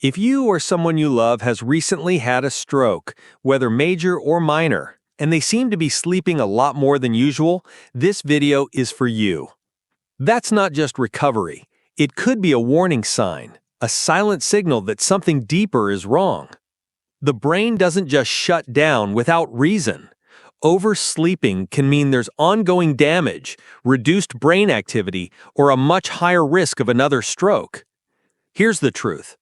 If you or someone you love has recently had a stroke, whether major or minor, and they seem to be sleeping a lot more than usual, this video is for you. That's not just recovery. It could be a warning sign, a silent signal that something deeper is wrong. The brain doesn't just shut down without reason. Oversleeping can mean there's ongoing damage, reduced brain activity, or a much higher risk of another stroke. Here's the truth.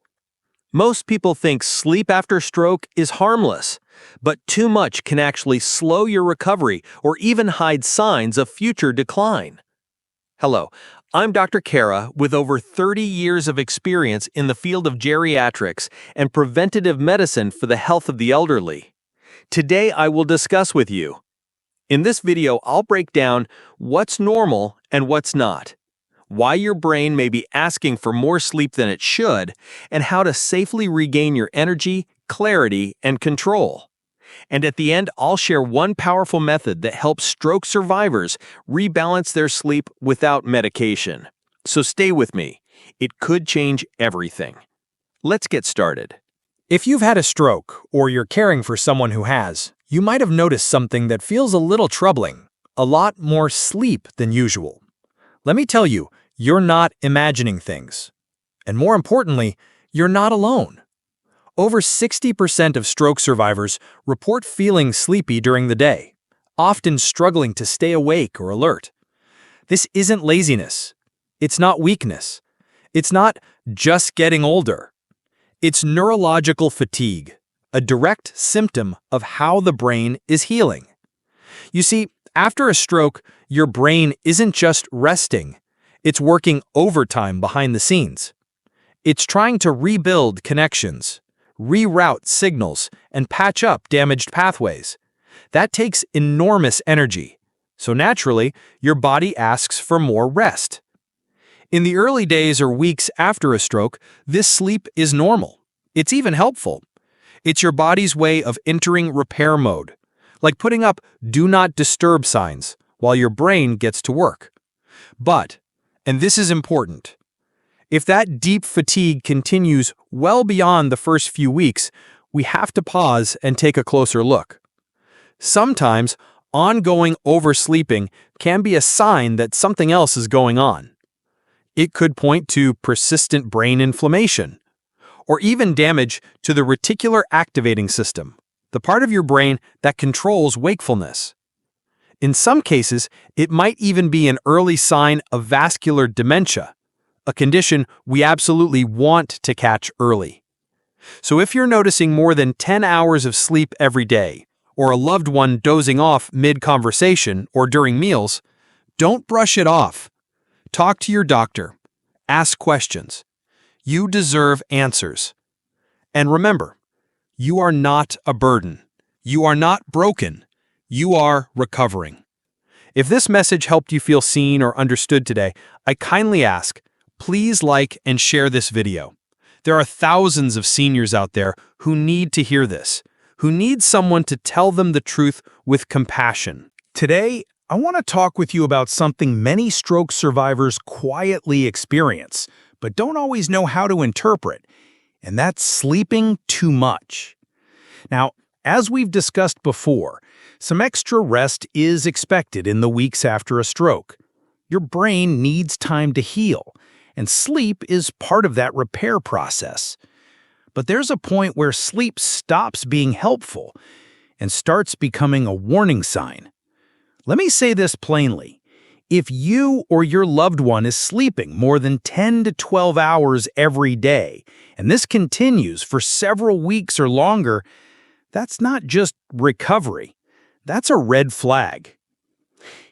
Most people think sleep after stroke is harmless, but too much can actually slow your recovery or even hide signs of future decline. Hello, I'm Dr. Kara with over 30 years of experience in the field of geriatrics and preventative medicine for the health of the elderly. Today I will discuss with you. In this video, I'll break down what's normal and what's not, why your brain may be asking for more sleep than it should, and how to safely regain your energy, clarity, and control. And at the end, I'll share one powerful method that helps stroke survivors rebalance their sleep without medication. So stay with me. It could change everything. Let's get started. If you've had a stroke, or you're caring for someone who has, you might have noticed something that feels a little troubling, a lot more sleep than usual. Let me tell you, you're not imagining things. And more importantly, you're not alone. Over 60% of stroke survivors report feeling sleepy during the day, often struggling to stay awake or alert. This isn't laziness. It's not weakness. It's not just getting older. It's neurological fatigue, a direct symptom of how the brain is healing. You see, after a stroke, your brain isn't just resting. It's working overtime behind the scenes. It's trying to rebuild connections, reroute signals, and patch up damaged pathways. That takes enormous energy. So naturally, your body asks for more rest. In the early days or weeks after a stroke, this sleep is normal. It's even helpful. It's your body's way of entering repair mode, like putting up do not disturb signs while your brain gets to work. But, and this is important, if that deep fatigue continues well beyond the first few weeks, we have to pause and take a closer look. Sometimes, ongoing oversleeping can be a sign that something else is going on. It could point to persistent brain inflammation, or even damage to the reticular activating system, the part of your brain that controls wakefulness. In some cases, it might even be an early sign of vascular dementia, a condition we absolutely want to catch early. So if you're noticing more than 10 hours of sleep every day, or a loved one dozing off mid-conversation or during meals, don't brush it off. Talk to your doctor. Ask questions. You deserve answers. And remember, you are not a burden. You are not broken. You are recovering. If this message helped you feel seen or understood today, I kindly ask, please like and share this video. There are thousands of seniors out there who need to hear this, who need someone to tell them the truth with compassion. Today, I want to talk with you about something many stroke survivors quietly experience, but don't always know how to interpret, and that's sleeping too much. Now, as we've discussed before, some extra rest is expected in the weeks after a stroke. Your brain needs time to heal, and sleep is part of that repair process. But there's a point where sleep stops being helpful and starts becoming a warning sign. Let me say this plainly. If you or your loved one is sleeping more than 10 to 12 hours every day, and this continues for several weeks or longer, that's not just recovery. That's a red flag.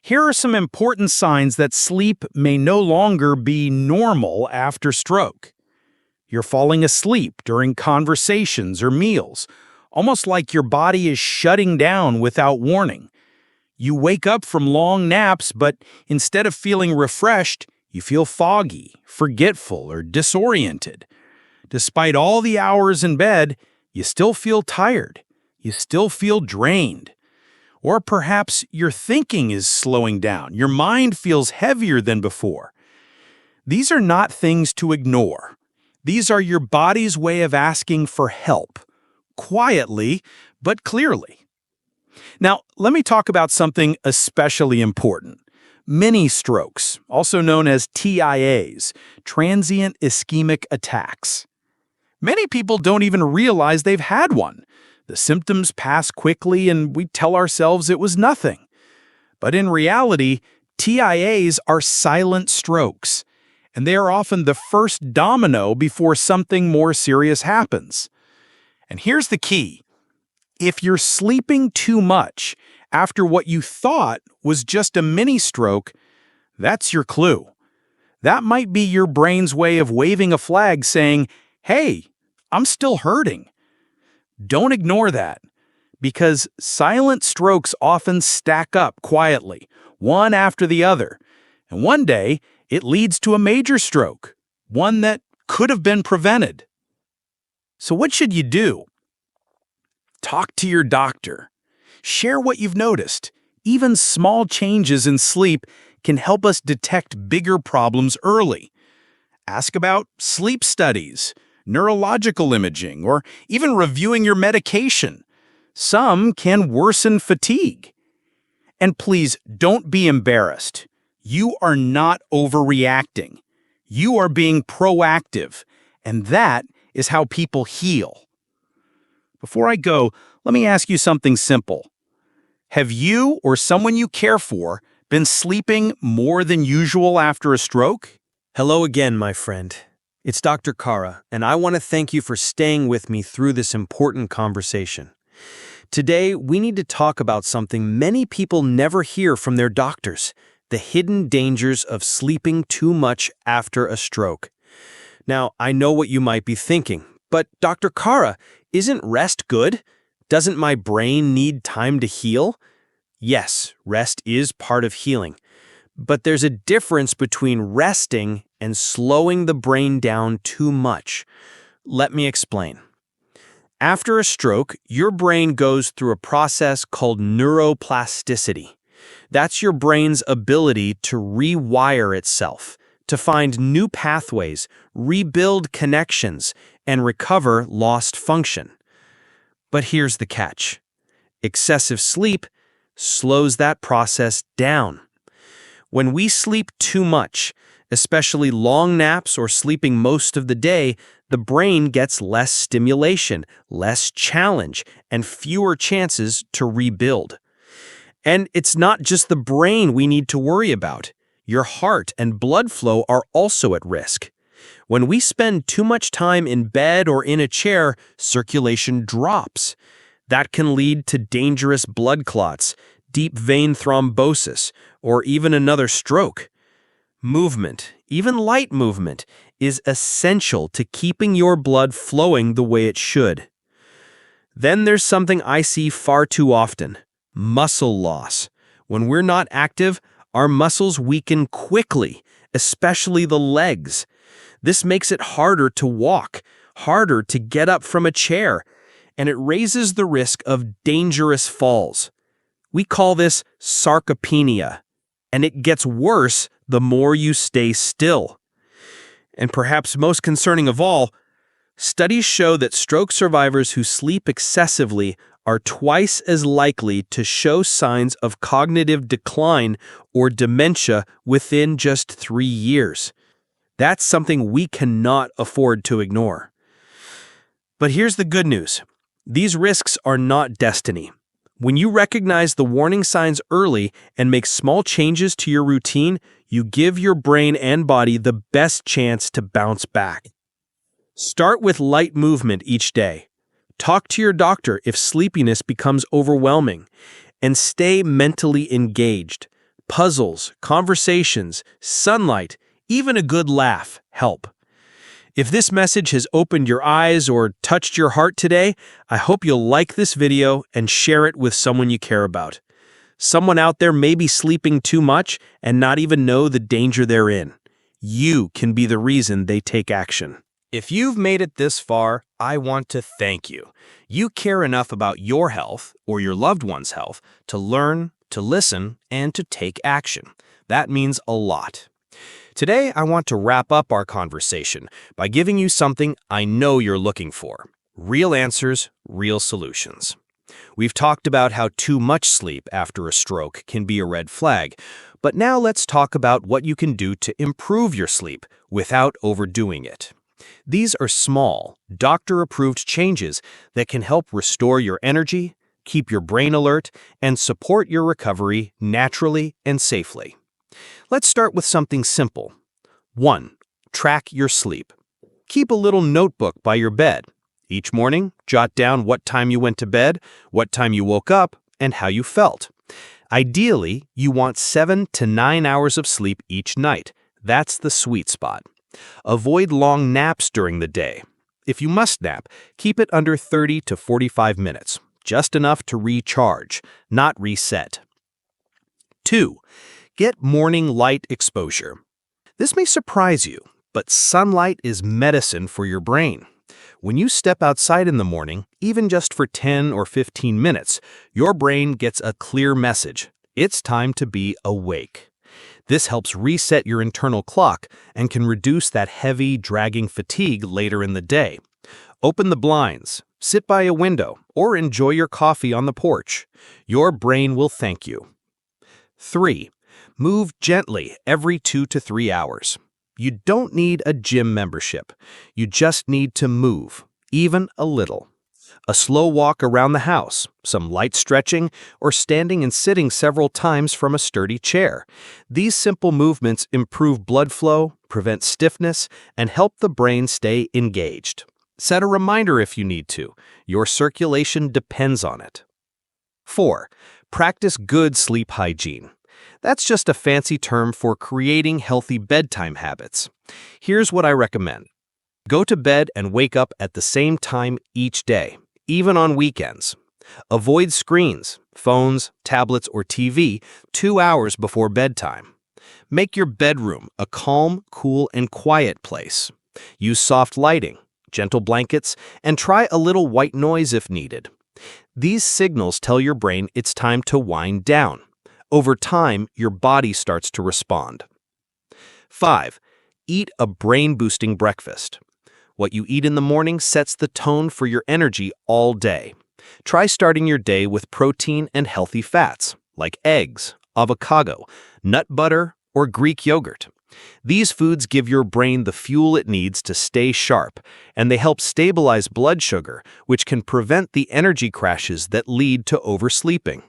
Here are some important signs that sleep may no longer be normal after stroke. You're falling asleep during conversations or meals, almost like your body is shutting down without warning. You wake up from long naps, but instead of feeling refreshed, you feel foggy, forgetful, or disoriented. Despite all the hours in bed, you still feel tired. You still feel drained. Or perhaps your thinking is slowing down. Your mind feels heavier than before. These are not things to ignore. These are your body's way of asking for help, quietly but clearly. Now, let me talk about something especially important. Mini strokes, also known as TIAs, transient ischemic attacks. Many people don't even realize they've had one. The symptoms pass quickly and we tell ourselves it was nothing. But in reality, TIAs are silent strokes, and they are often the first domino before something more serious happens. And here's the key. If you're sleeping too much after what you thought was just a mini stroke, that's your clue. That might be your brain's way of waving a flag saying, "Hey, I'm still hurting." Don't ignore that, because silent strokes often stack up quietly, one after the other, and one day it leads to a major stroke, one that could have been prevented. So what should you do? Talk to your doctor. Share what you've noticed. Even small changes in sleep can help us detect bigger problems early. Ask about sleep studies, neurological imaging, or even reviewing your medication. Some can worsen fatigue. And please don't be embarrassed. You are not overreacting. You are being proactive, and that is how people heal. Before I go, let me ask you something simple. Have you or someone you care for been sleeping more than usual after a stroke? Hello again, my friend. It's Dr. Kara, and I want to thank you for staying with me through this important conversation. Today, we need to talk about something many people never hear from their doctors: the hidden dangers of sleeping too much after a stroke. Now, I know what you might be thinking, but Dr. Kara, isn't rest good? Doesn't my brain need time to heal? Yes, rest is part of healing. But there's a difference between resting and slowing the brain down too much. Let me explain. After a stroke, your brain goes through a process called neuroplasticity. That's your brain's ability to rewire itself, to find new pathways, rebuild connections, and recover lost function. But here's the catch. Excessive sleep slows that process down. When we sleep too much, especially long naps or sleeping most of the day, the brain gets less stimulation, less challenge, and fewer chances to rebuild. And it's not just the brain we need to worry about. Your heart and blood flow are also at risk. When we spend too much time in bed or in a chair, circulation drops. That can lead to dangerous blood clots, deep vein thrombosis, or even another stroke. Movement, even light movement, is essential to keeping your blood flowing the way it should. Then there's something I see far too often: muscle loss. When we're not active, our muscles weaken quickly, especially the legs. This makes it harder to walk, harder to get up from a chair, and it raises the risk of dangerous falls. We call this sarcopenia, and it gets worse the more you stay still. And perhaps most concerning of all, studies show that stroke survivors who sleep excessively are twice as likely to show signs of cognitive decline or dementia within just 3 years. That's something we cannot afford to ignore. But here's the good news. These risks are not destiny. When you recognize the warning signs early and make small changes to your routine, you give your brain and body the best chance to bounce back. Start with light movement each day. Talk to your doctor if sleepiness becomes overwhelming, and stay mentally engaged. Puzzles, conversations, sunlight, even a good laugh help. If this message has opened your eyes or touched your heart today, I hope you'll like this video and share it with someone you care about. Someone out there may be sleeping too much and not even know the danger they're in. You can be the reason they take action. If you've made it this far, I want to thank you. You care enough about your health or your loved one's health to learn, to listen, and to take action. That means a lot. Today, I want to wrap up our conversation by giving you something I know you're looking for: real answers, real solutions. We've talked about how too much sleep after a stroke can be a red flag, but now let's talk about what you can do to improve your sleep without overdoing it. These are small, doctor-approved changes that can help restore your energy, keep your brain alert, and support your recovery naturally and safely. Let's start with something simple. 1. Track your sleep. Keep a little notebook by your bed. Each morning, jot down what time you went to bed, what time you woke up, and how you felt. Ideally, you want 7 to 9 hours of sleep each night. That's the sweet spot. Avoid long naps during the day. If you must nap, keep it under 30 to 45 minutes, just enough to recharge, not reset. 2. Get morning light exposure. This may surprise you, but sunlight is medicine for your brain. When you step outside in the morning, even just for 10 or 15 minutes, your brain gets a clear message. It's time to be awake. This helps reset your internal clock and can reduce that heavy, dragging fatigue later in the day. Open the blinds, sit by a window, or enjoy your coffee on the porch. Your brain will thank you. 3. Move gently every 2 to 3 hours. You don't need a gym membership. You just need to move, even a little. A slow walk around the house, some light stretching, or standing and sitting several times from a sturdy chair. These simple movements improve blood flow, prevent stiffness, and help the brain stay engaged. Set a reminder if you need to. Your circulation depends on it. 4. Practice good sleep hygiene. That's just a fancy term for creating healthy bedtime habits. Here's what I recommend. Go to bed and wake up at the same time each day, even on weekends. Avoid screens, phones, tablets, or TV 2 hours before bedtime. Make your bedroom a calm, cool, and quiet place. Use soft lighting, gentle blankets, and try a little white noise if needed. These signals tell your brain it's time to wind down. Over time, your body starts to respond. 5. Eat a brain-boosting breakfast. What you eat in the morning sets the tone for your energy all day. Try starting your day with protein and healthy fats, like eggs, avocado, nut butter, or Greek yogurt. These foods give your brain the fuel it needs to stay sharp, and they help stabilize blood sugar, which can prevent the energy crashes that lead to oversleeping.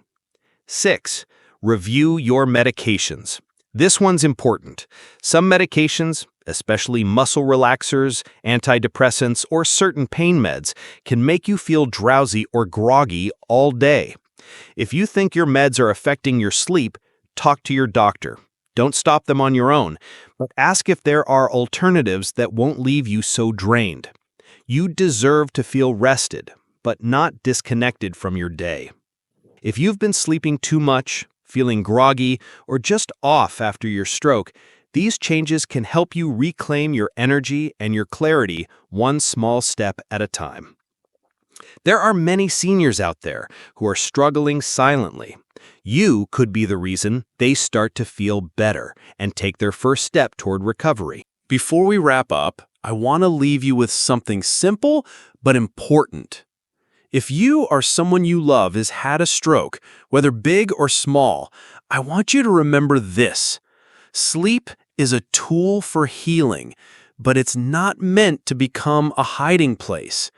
6. Review your medications. This one's important. Some medications, especially muscle relaxers, antidepressants, or certain pain meds, can make you feel drowsy or groggy all day. If you think your meds are affecting your sleep, talk to your doctor. Don't stop them on your own, but ask if there are alternatives that won't leave you so drained. You deserve to feel rested, but not disconnected from your day. If you've been sleeping too much, feeling groggy, or just off after your stroke, these changes can help you reclaim your energy and your clarity one small step at a time. There are many seniors out there who are struggling silently. You could be the reason they start to feel better and take their first step toward recovery. Before we wrap up, I want to leave you with something simple but important. If you or someone you love has had a stroke, whether big or small, I want you to remember this. Sleep is a tool for healing, but it's not meant to become a hiding place.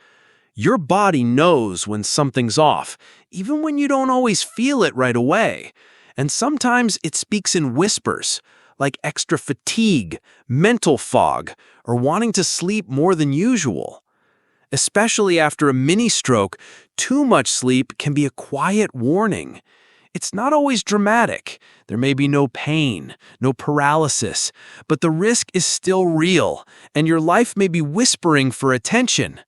Your body knows when something's off, even when you don't always feel it right away. And sometimes it speaks in whispers, like extra fatigue, mental fog, or wanting to sleep more than usual. Especially after a mini-stroke, too much sleep can be a quiet warning. It's not always dramatic. There may be no pain, no paralysis, but the risk is still real, and your life may be whispering for attention.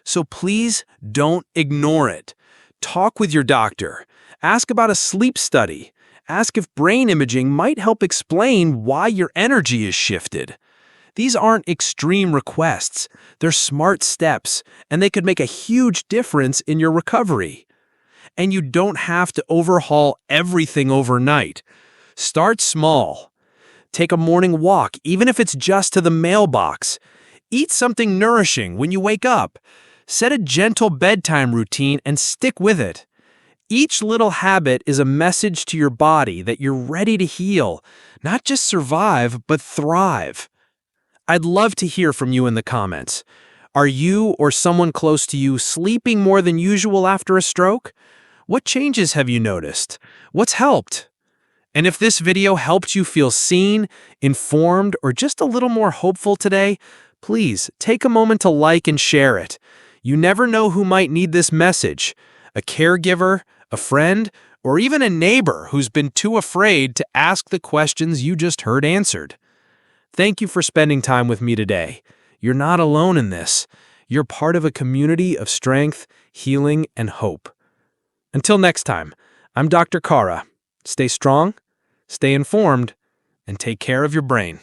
So please don't ignore it. Talk with your doctor. Ask about a sleep study. Ask if brain imaging might help explain why your energy is shifted. These aren't extreme requests. They're smart steps, and they could make a huge difference in your recovery. And you don't have to overhaul everything overnight. Start small. Take a morning walk, even if it's just to the mailbox. Eat something nourishing when you wake up. Set a gentle bedtime routine and stick with it. Each little habit is a message to your body that you're ready to heal, not just survive, but thrive. I'd love to hear from you in the comments. Are you or someone close to you sleeping more than usual after a stroke? What changes have you noticed? What's helped? And if this video helped you feel seen, informed, or just a little more hopeful today, please take a moment to like and share it. You never know who might need this message. A caregiver, a friend, or even a neighbor who's been too afraid to ask the questions you just heard answered. Thank you for spending time with me today. You're not alone in this. You're part of a community of strength, healing, and hope. Until next time, I'm Dr. Kara. Stay strong, stay informed, and take care of your brain.